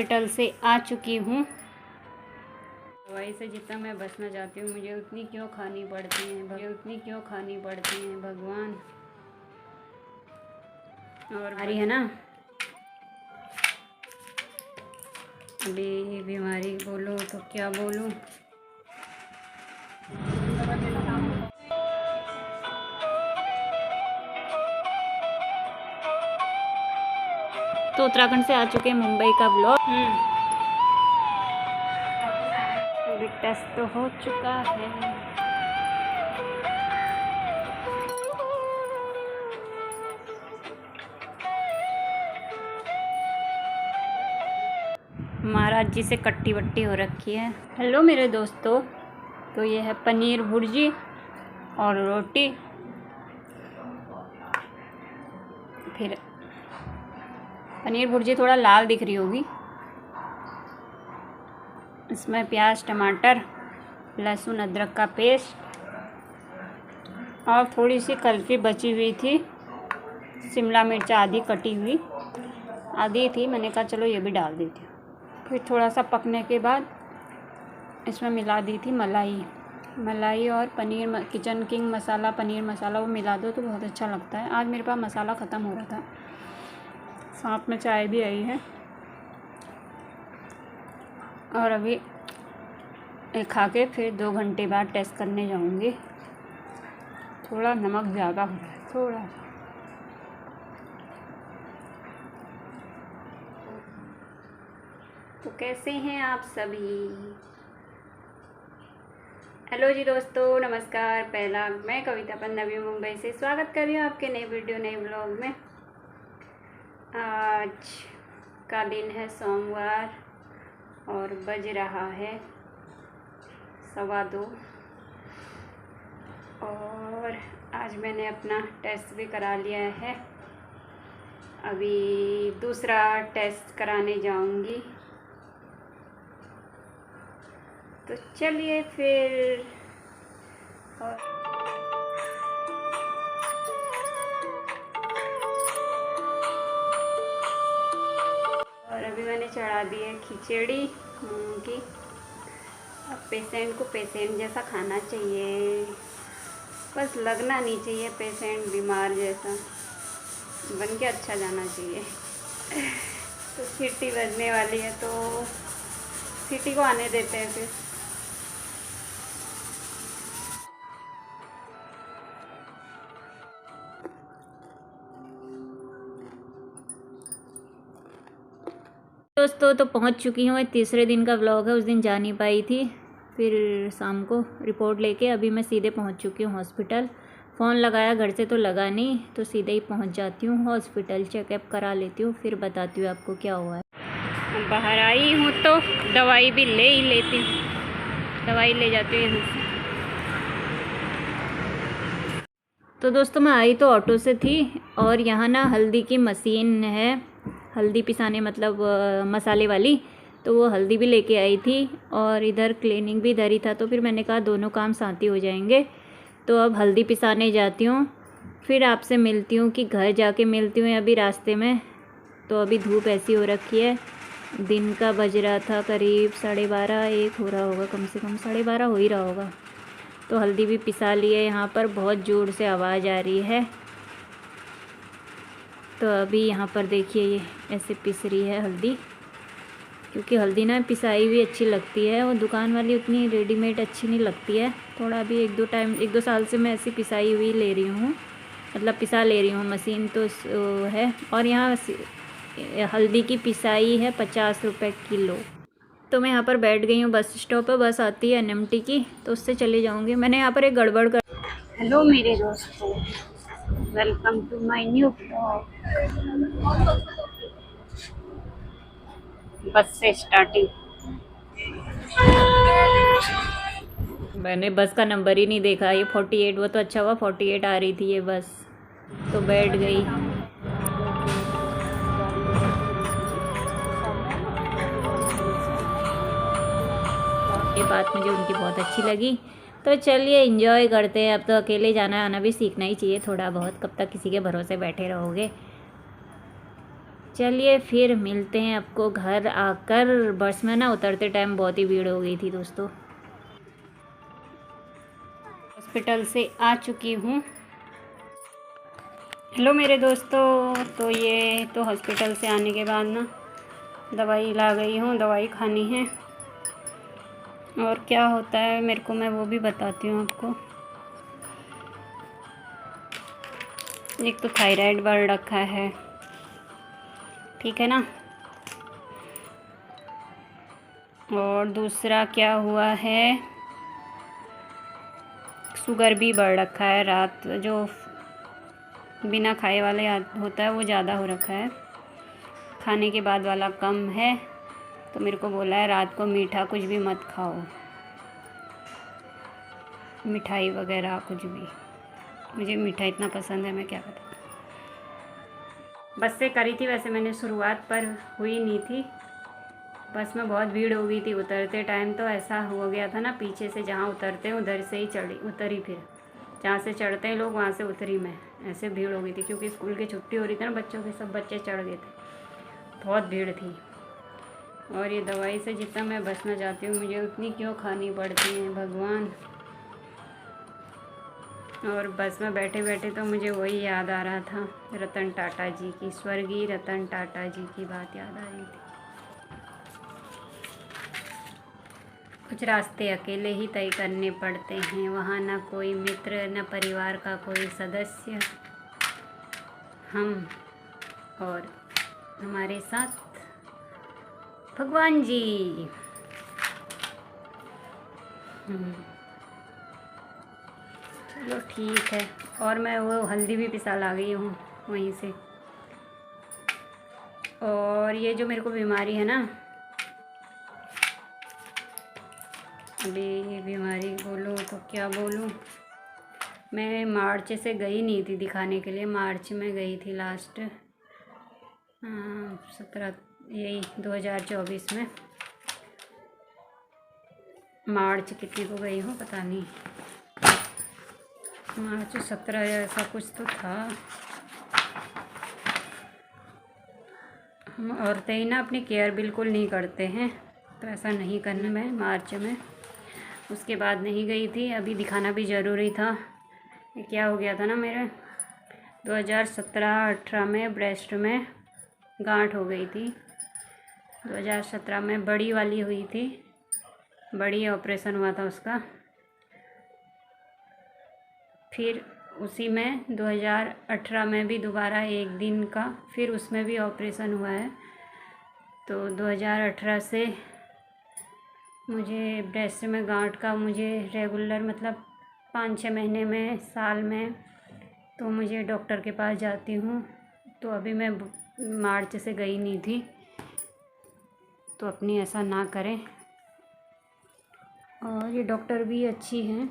Hospital से आ चुकी हूँ। दवाई से जितना मैं बचना चाहती हूँ मुझे उतनी क्यों खानी पड़ती हैं भगवान। और बीमारी है ना, अभी बीमारी बोलो तो क्या बोलूँ। तो उत्तराखंड से आ चुके हैं मुंबई का ब्लॉग। अभी टेस्ट तो हो चुका है। महाराज जी से कट्टी वट्टी हो रखी है। हेलो मेरे दोस्तों, तो ये है पनीर भुर्जी और रोटी। फिर पनीर भुर्जी थोड़ा लाल दिख रही होगी, इसमें प्याज टमाटर लहसुन अदरक का पेस्ट और थोड़ी सी कल्फी बची हुई थी, शिमला मिर्च आधी कटी हुई आधी थी, मैंने कहा चलो ये भी डाल देती हूँ। फिर थोड़ा सा पकने के बाद इसमें मिला दी थी मलाई और पनीर किचन किंग मसाला पनीर मसाला, वो मिला दो तो बहुत अच्छा लगता है। आज मेरे पास मसाला ख़त्म हो रहा था, साथ में चाय भी आई है। और अभी खा के फिर 2 घंटे बाद टेस्ट करने जाऊंगी। थोड़ा नमक ज़्यादा हो रहा है, थोड़ा सा। तो कैसे हैं आप सभी? हेलो जी दोस्तों, नमस्कार। पहला मैं कविता पंजाबी मुंबई से स्वागत कर रही हूँ आपके नए वीडियो नए ब्लॉग में। आज का दिन है सोमवार और बज रहा है 2:15 और आज मैंने अपना टेस्ट भी करा लिया है। अभी दूसरा टेस्ट कराने जाऊंगी, तो चलिए फिर। और अभी मैंने चढ़ा दी है खिचड़ी मूंग की। अब पेशेंट को पेशेंट जैसा खाना चाहिए, बस लगना नहीं चाहिए पेशेंट बीमार जैसा, बन के अच्छा जाना चाहिए। तो सीटी बजने वाली है तो सीटी को आने देते हैं फिर। दोस्तों तो पहुंच चुकी हूँ। तीसरे दिन का व्लॉग है, उस दिन जा नहीं पाई थी, फिर शाम को रिपोर्ट लेके अभी मैं सीधे पहुंच चुकी हूँ हॉस्पिटल। फ़ोन लगाया घर से तो लगा नहीं, तो सीधे ही पहुंच जाती हूँ हॉस्पिटल, चेकअप करा लेती हूँ, फिर बताती हूँ आपको क्या हुआ है। बाहर आई हूँ तो दवाई भी ले ही लेती हूँ, दवाई ले जाती हूँ यहाँ से। तो दोस्तों मैं आई तो ऑटो से थी और यहाँ ना हल्दी की मशीन है, हल्दी पिसाने मतलब मसाले वाली, तो वो हल्दी भी लेके आई थी और इधर क्लीनिंग भी इधर ही था, तो फिर मैंने कहा दोनों काम साथ ही हो जाएंगे। तो अब हल्दी पिसाने जाती हूँ, फिर आपसे मिलती हूँ कि घर जाके मिलती हूँ अभी रास्ते में। तो अभी धूप ऐसी हो रखी है, दिन का बज रहा था करीब 12:30 1 हो रहा होगा, कम से कम 12:30 हो ही रहा होगा। तो हल्दी भी पिसा ली है, यहाँ पर बहुत ज़ोर से आवाज़ आ रही है। तो अभी यहाँ पर देखिए ये ऐसे पिस रही है हल्दी, क्योंकि हल्दी ना पिसाई हुई अच्छी लगती है, वो दुकान वाली उतनी रेडीमेड अच्छी नहीं लगती है। थोड़ा अभी 1-2 साल से मैं ऐसी पिसाई हुई ले रही हूँ, मतलब पिसा ले रही हूँ, मशीन तो है। और यहाँ हल्दी की पिसाई है 50 रुपये किलो। तो मैं यहाँ पर बैठ गई हूँ, बस स्टॉप पर बस आती है NMT की, तो उससे चले जाऊँगी। मैंने यहाँ पर एक गड़बड़ कर। हेलो मेरे दोस्तों, welcome to my new blog. बस से स्टार्टिंग, मैंने बस का नंबर ही नहीं देखा, ये 48, वो तो अच्छा हुआ 48 आ रही थी ये बस, तो बैठ गई। ये बात मुझे उनकी बहुत अच्छी लगी। तो चलिए एंजॉय करते हैं। अब तो अकेले जाना आना भी सीखना ही चाहिए थोड़ा बहुत, कब तक किसी के भरोसे बैठे रहोगे। चलिए फिर मिलते हैं आपको घर आकर। बस में ना उतरते टाइम बहुत ही भीड़ हो गई थी दोस्तों। हॉस्पिटल से आ चुकी हूँ। हेलो मेरे दोस्तों, तो ये तो हॉस्पिटल से आने के बाद ना दवाई ला गई हूँ, दवाई खानी है। और क्या होता है मेरे को, मैं वो भी बताती हूँ आपको। एक तो थायराइड बढ़ रखा है, ठीक है ना, और दूसरा क्या हुआ है, शुगर भी बढ़ रखा है। रात जो बिना खाए वाले होता है वो ज़्यादा हो रखा है, खाने के बाद वाला कम है। तो मेरे को बोला है रात को मीठा कुछ भी मत खाओ, मिठाई वगैरह कुछ भी। मुझे मीठा इतना पसंद है, मैं क्या बताऊँ। बस से करी थी वैसे मैंने शुरुआत, पर हुई नहीं थी। बस में बहुत भीड़ हो गई थी उतरते टाइम। तो ऐसा हो गया था ना, पीछे से जहाँ उतरते हैं उधर से ही उतरी, फिर जहाँ से चढ़ते हैं लोग वहाँ से उतरी मैं। ऐसे भीड़ हो गई थी क्योंकि स्कूल की छुट्टी हो रही थी ना बच्चों के, सब बच्चे चढ़ गए थे, बहुत भीड़ थी। और ये दवाई से जितना मैं बचना चाहती हूँ मुझे उतनी क्यों खानी पड़ती है भगवान। और बस में बैठे बैठे तो मुझे वही याद आ रहा था, रतन टाटा जी की, स्वर्गीय रतन टाटा जी की बात याद आ रही थी। कुछ रास्ते अकेले ही तय करने पड़ते हैं, वहाँ ना कोई मित्र न परिवार का कोई सदस्य, हम और हमारे साथ भगवान जी। चलो ठीक है। और मैं वो हल्दी भी पिसा ला गई हूँ वहीं से। और ये जो मेरे को बीमारी है ना, अभी ये बीमारी बोलूँ तो क्या बोलूँ, मैं मार्च से गई नहीं थी दिखाने के लिए। मार्च में गई थी लास्ट, 17 यही 2024 में। मार्च कितने को गई हूँ पता नहीं, मार्च 17 या ऐसा कुछ तो था। हम औरतें ही ना अपनी केयर बिल्कुल नहीं करते हैं, तो ऐसा नहीं करना। मैं मार्च में उसके बाद नहीं गई थी। अभी दिखाना भी ज़रूरी था। ये क्या हो गया था ना, मेरे 2017-18 में ब्रेस्ट में गांठ हो गई थी। 2017 में बड़ी वाली हुई थी, बड़ी ऑपरेशन हुआ था उसका। फिर उसी में 2018 में भी दोबारा एक दिन का, फिर उसमें भी ऑपरेशन हुआ है। तो 2018 से मुझे ब्रेस्ट में गांठ का मुझे रेगुलर, मतलब 5-6 महीने में, साल में, तो मुझे डॉक्टर के पास जाती हूँ। तो अभी मैं मार्च से गई नहीं थी, तो अपनी ऐसा ना करें। और ये डॉक्टर भी अच्छी हैं,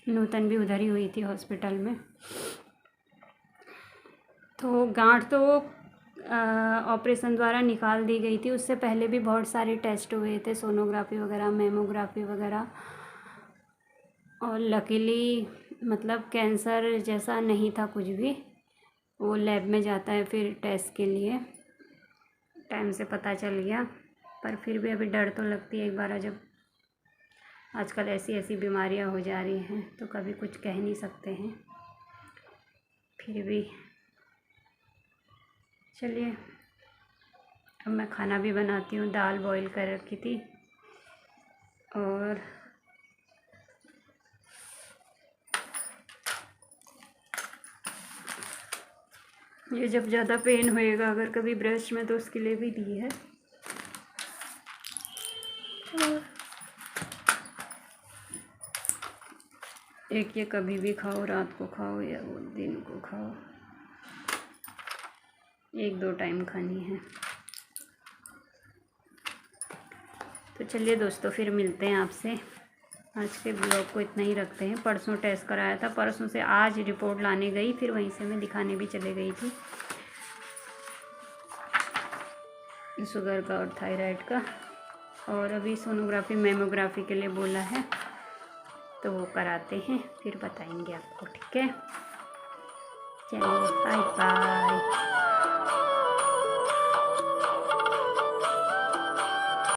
नूतन भी उधर ही हुई थी हॉस्पिटल में। तो गांठ तो ऑपरेशन द्वारा निकाल दी गई थी। उससे पहले भी बहुत सारे टेस्ट हुए थे, सोनोग्राफी वगैरह, मेमोग्राफी वगैरह। और लकीली मतलब कैंसर जैसा नहीं था कुछ भी। वो लैब में जाता है फिर टेस्ट के लिए, टाइम से पता चल गया। पर फिर भी अभी डर तो लगती है एक बार, जब आजकल ऐसी ऐसी बीमारियां हो जा रही हैं तो कभी कुछ कह नहीं सकते हैं। फिर भी चलिए, अब मैं खाना भी बनाती हूँ। दाल बॉईल कर रखी थी, और ये जब ज़्यादा पेन होएगा अगर कभी ब्रेस्ट में, तो उसके लिए भी दी है। एक ये कभी भी खाओ, रात को खाओ या वो दिन को खाओ, 1-2 टाइम खानी है। तो चलिए दोस्तों, फिर मिलते हैं आपसे। आज के ब्लॉग को इतना ही रखते हैं। परसों टेस्ट कराया था, परसों से आज रिपोर्ट लाने गई, फिर वहीं से मैं दिखाने भी चले गई थी, शुगर का और थायराइड का। और अभी सोनोग्राफी मेमोग्राफी के लिए बोला है, तो वो कराते हैं, फिर बताएंगे आपको, ठीक है। चलिए बाय बाय।